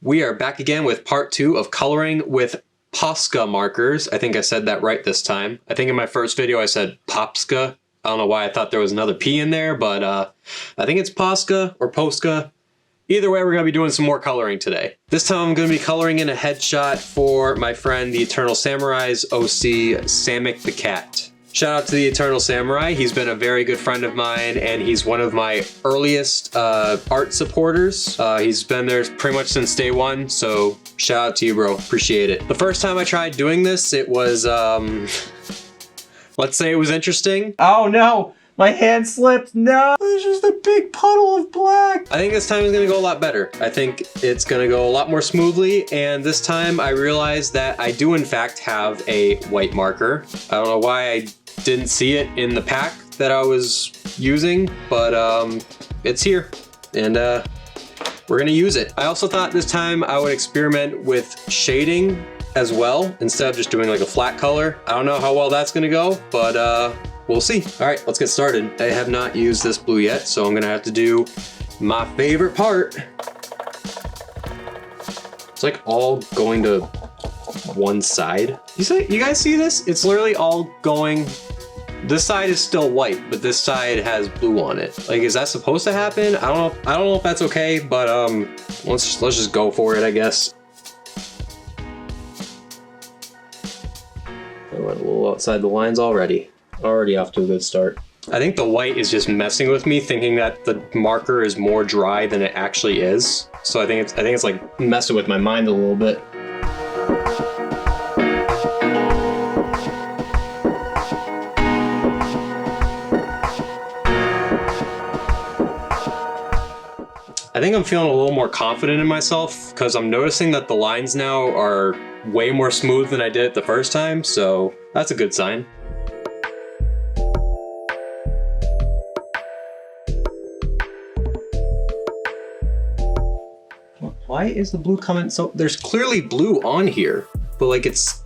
We are back again with part 2 of coloring with POSCA markers. I think I said that right this time. I think in my first video I said POPSCA. I don't know why I thought there was another P in there, but I think it's POSCA or POSCA. Either way, we're going to be doing some more coloring today. This time I'm going to be coloring in a headshot for my friend TheEternalSamurai's OC, Samic the Cat. Shout out to the Eternal Samurai. He's been a very good friend of mine, and he's one of my earliest art supporters. He's been there pretty much since day one, so shout out to you, bro. Appreciate it. The first time I tried doing this, it was, let's say it was interesting. Oh no! My hand slipped, no! There's just a big puddle of black! I think this time is gonna go a lot better. I think it's gonna go a lot more smoothly, and this time I realized that I do in fact have a white marker. I don't know why I didn't see it in the pack that I was using, but it's here, and we're gonna use it. I also thought this time I would experiment with shading as well, instead of just doing like a flat color. I don't know how well that's gonna go, but we'll see. All right, let's get started. I have not used this blue yet, so I'm gonna have to do my favorite part. It's like all going to one side. You guys see this? It's literally all going, this side is still white, but this side has blue on it. Like, is that supposed to happen? I don't know if that's okay, but let's just go for it, I guess. I went a little outside the lines already. Already off to a good start. I think the white is just messing with me, thinking that the marker is more dry than it actually is. So I think it's like messing with my mind a little bit. I think I'm feeling a little more confident in myself because I'm noticing that the lines now are way more smooth than I did it the first time, so that's a good sign. Why is the blue coming so... There's clearly blue on here, but like it's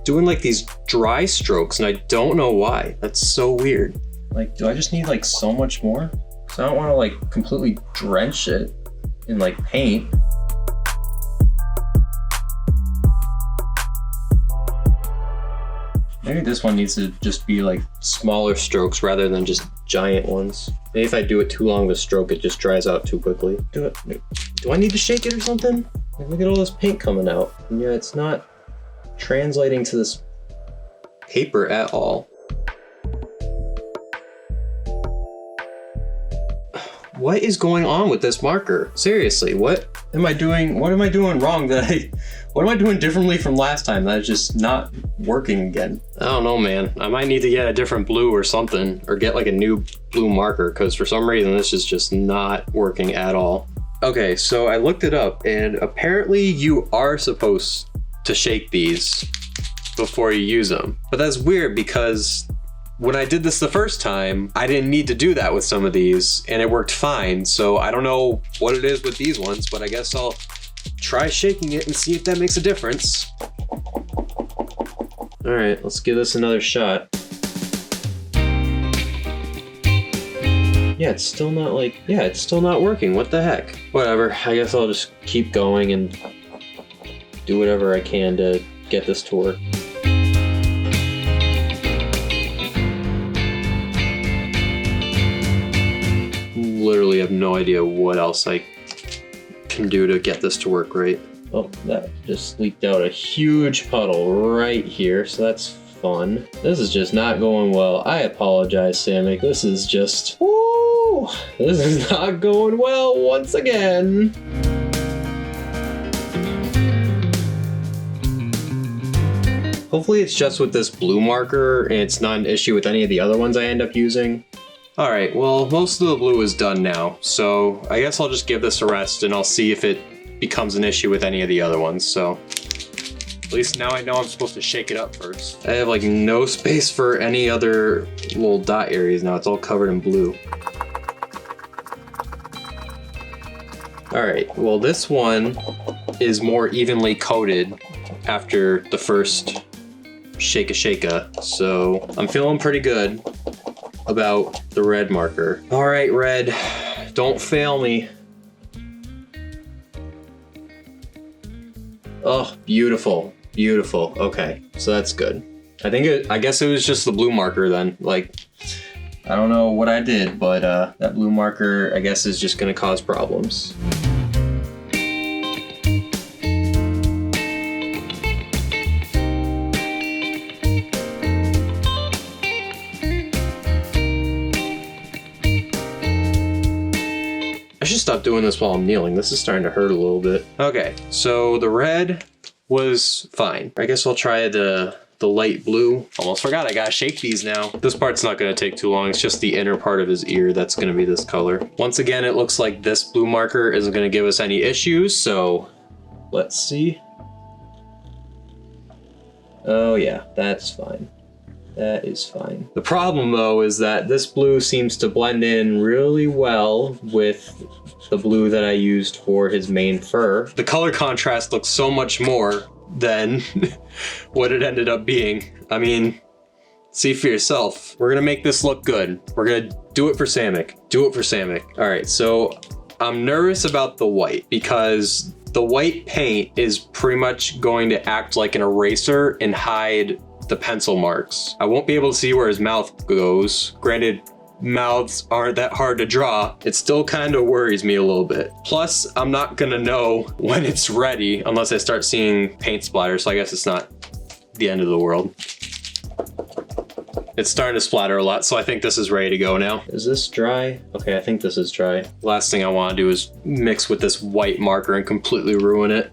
doing like these dry strokes and I don't know why. That's so weird. Like, do I just need like so much more? So I don't want to like completely drench it in like paint. Maybe this one needs to just be like smaller strokes rather than just giant ones. Maybe if I do it too long of a stroke, it just dries out too quickly. Do I need to shake it or something? Like, look at all this paint coming out. And yeah, it's not translating to this paper at all. What is going on with this marker? Seriously, what am I doing wrong what am I doing differently from last time that is just not working again? I don't know, man. I might need to get a different blue or something, or get like a new blue marker, because for some reason this is just not working at all. Okay, so I looked it up, and apparently you are supposed to shake these before you use them. But that's weird because when I did this the first time, I didn't need to do that with some of these, and it worked fine. So I don't know what it is with these ones, but I guess I'll try shaking it and see if that makes a difference. All right, let's give this another shot. Yeah, it's still not like, yeah, it's still not working. What the heck? Whatever, I guess I'll just keep going and do whatever I can to get this to work. Literally have no idea what else I can do to get this to work right. Oh, that just leaked out a huge puddle right here, so that's fun. This is just not going well. I apologize, Samic. This is just... Woo! This is not going well once again. Hopefully it's just with this blue marker and it's not an issue with any of the other ones I end up using. Alright, well, most of the blue is done now, so I guess I'll just give this a rest and I'll see if it becomes an issue with any of the other ones, so... At least now I know I'm supposed to shake it up first. I have like no space for any other little dot areas now, it's all covered in blue. Alright, well this one is more evenly coated after the first shake-a, so I'm feeling pretty good about the red marker. All right, red, don't fail me. Oh, beautiful, beautiful. Okay, so that's good. I guess it was just the blue marker then. Like, I don't know what I did, but that blue marker, I guess, is just gonna cause problems. I should stop doing this while I'm kneeling. This is starting to hurt a little bit. Okay, so the red was fine. I guess I'll try the light blue. Almost forgot I gotta shake these now. This part's not gonna take too long. It's just the inner part of his ear that's gonna be this color. Once again, it looks like this blue marker isn't gonna give us any issues, so let's see. Oh yeah, that's fine. That is fine. The problem though is that this blue seems to blend in really well with the blue that I used for his main fur. The color contrast looks so much more than what it ended up being. I mean, see for yourself. We're gonna make this look good. We're gonna do it for Samick. Do it for Samick. All right, so I'm nervous about the white because the white paint is pretty much going to act like an eraser and hide the pencil marks. I won't be able to see where his mouth goes. Granted, mouths aren't that hard to draw. It still kind of worries me a little bit. Plus, I'm not gonna know when it's ready unless I start seeing paint splatter, so I guess it's not the end of the world. It's starting to splatter a lot, so I think this is ready to go now. Is this dry? Okay, I think this is dry. Last thing I wanna do is mix with this white marker and completely ruin it.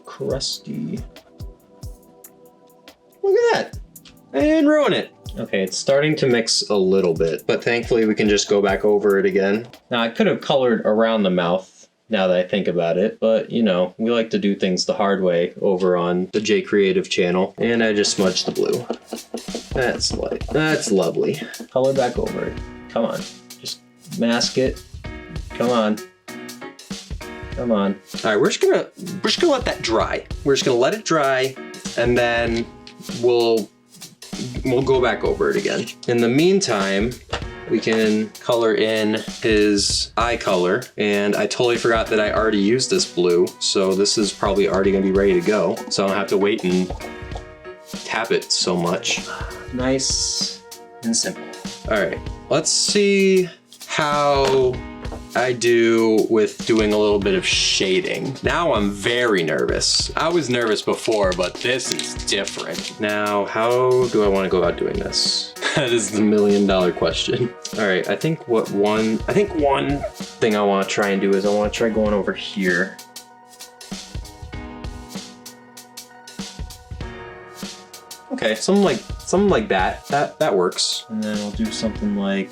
Crusty. Look at that. And ruin it. Okay, it's starting to mix a little bit, but thankfully we can just go back over it again. Now I could have colored around the mouth now that I think about it, but you know, we like to do things the hard way over on the JCr3ative channel. And I just smudged the blue. That's light. That's lovely. Color back over it. Come on. Just mask it. Come on. Come on. All right, we're just gonna let that dry. We're just gonna let it dry, and then we'll go back over it again. In the meantime, we can color in his eye color, and I totally forgot that I already used this blue, so this is probably already gonna be ready to go. So I don't have to wait and tap it so much. Nice and simple. All right, let's see how I do with doing a little bit of shading. Now I'm very nervous. I was nervous before, but this is different. Now, how do I want to go about doing this? That is the $1 million question. All right, I think one thing I want to try and do is I want to try going over here. Okay, something like that. That works. And then I'll do something like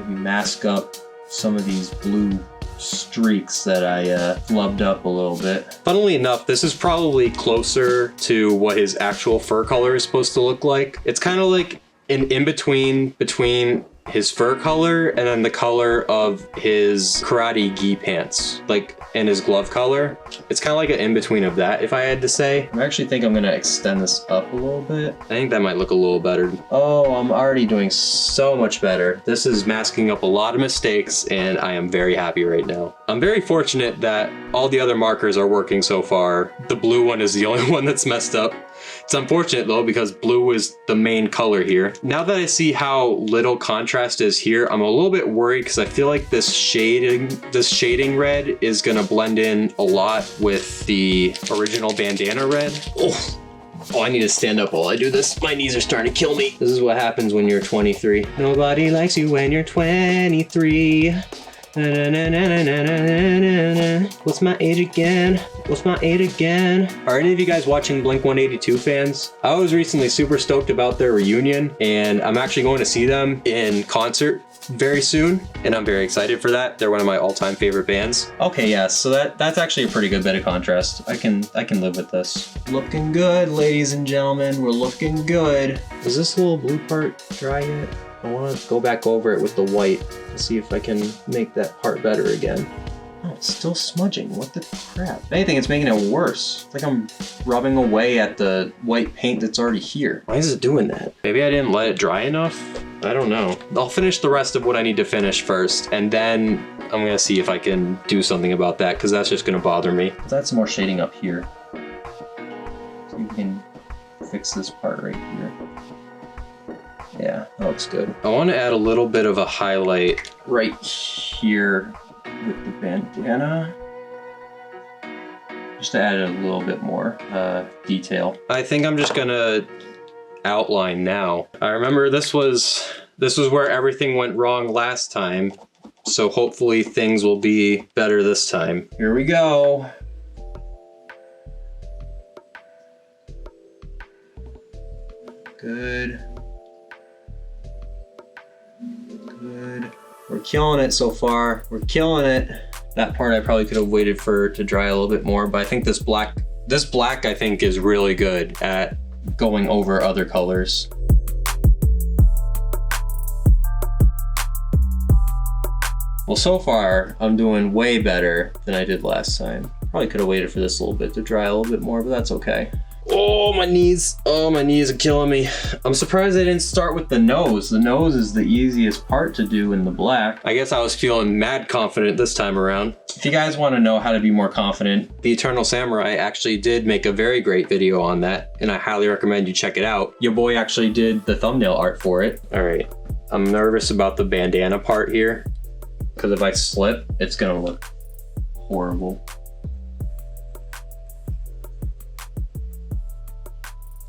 mask up some of these blue streaks that I flubbed up a little bit. Funnily enough, this is probably closer to what his actual fur color is supposed to look like. It's kind of like an in-between between his fur color and then the color of his karate gi pants, like, and his glove color. It's kind of like an in-between of that, if I had to say. I actually think I'm gonna extend this up a little bit. I think that might look a little better. Oh, I'm already doing so much better. This is masking up a lot of mistakes, and I am very happy right now. I'm very fortunate that all the other markers are working so far. The blue one is the only one that's messed up. It's unfortunate though, because blue is the main color here. Now that I see how little contrast is here, I'm a little bit worried because I feel like this shading red is gonna blend in a lot with the original bandana red. Oh, I need to stand up while I do this. My knees are starting to kill me. This is what happens when you're 23. Nobody likes you when you're 23. What's my age again? What's my age again? Are any of you guys watching Blink-182 fans? I was recently super stoked about their reunion, and I'm actually going to see them in concert very soon, and I'm very excited for that. They're one of my all-time favorite bands. Okay, yeah, so that's actually a pretty good bit of contrast. I can live with this. Looking good, ladies and gentlemen. We're looking good. Is this little blue part dry yet? I want to go back over it with the white and see if I can make that part better again. Oh, it's still smudging. What the crap? If anything, it's making it worse. It's like I'm rubbing away at the white paint that's already here. Why is it doing that? Maybe I didn't let it dry enough? I don't know. I'll finish the rest of what I need to finish first, and then I'm gonna see if I can do something about that, because that's just gonna bother me. Let's add some more shading up here. So you can fix this part right here. Yeah, that looks good. I want to add a little bit of a highlight right here with the bandana. Just to add a little bit more detail. I think I'm just gonna outline now. I remember this was where everything went wrong last time, so hopefully things will be better this time. Here we go. Good. Good. We're killing it so far. We're killing it. That part I probably could have waited for to dry a little bit more, but I think this black I think is really good at going over other colors. Well, so far I'm doing way better than I did last time. Probably could have waited for this a little bit to dry a little bit more, but that's okay. Oh, my knees. Oh, my knees are killing me. I'm surprised I didn't start with the nose. The nose is the easiest part to do in the black. I guess I was feeling mad confident this time around. If you guys want to know how to be more confident, The Eternal Samurai actually did make a very great video on that, and I highly recommend you check it out. Your boy actually did the thumbnail art for it. All right, I'm nervous about the bandana part here, because if I slip, it's gonna look horrible.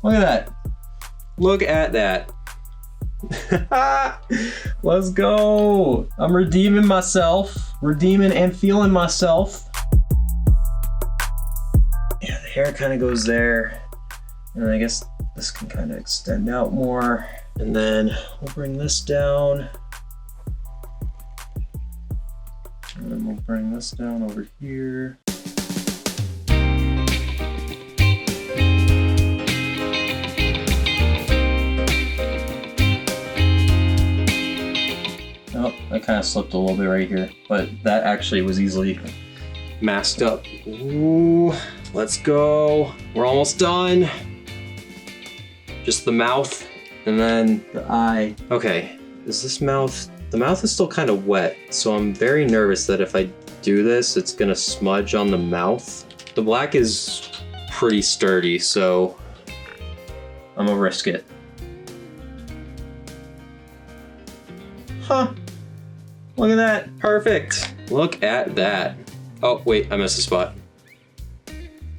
Look at that. Look at that. Let's go. I'm redeeming myself. Redeeming and feeling myself. Yeah, the hair kind of goes there. And I guess this can kind of extend out more. And then we'll bring this down. And then we'll bring this down over here. Oh, I kind of slipped a little bit right here, but that actually was easily masked up. Ooh, let's go. We're almost done. Just the mouth and then the eye. Okay, is this mouth? The mouth is still kind of wet, so I'm very nervous that if I do this, it's gonna smudge on the mouth. The black is pretty sturdy, so I'm gonna risk it. Huh. Look at that. Perfect. Look at that. Oh, wait, I missed a spot.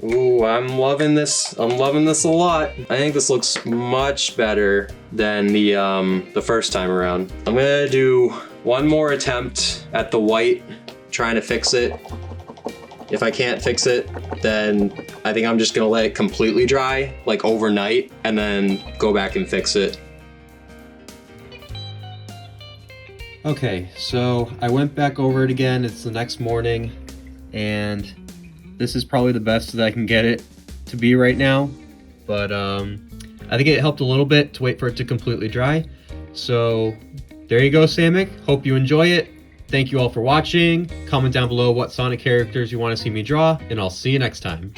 Ooh, I'm loving this. I'm loving this a lot. I think this looks much better than the first time around. I'm gonna do one more attempt at the white, trying to fix it. If I can't fix it, then I think I'm just gonna let it completely dry, like overnight, and then go back and fix it. Okay, so I went back over it again. It's the next morning, and this is probably the best that I can get it to be right now. But I think it helped a little bit to wait for it to completely dry. So there you go, Samick. Hope you enjoy it. Thank you all for watching. Comment down below what Sonic characters you want to see me draw, and I'll see you next time.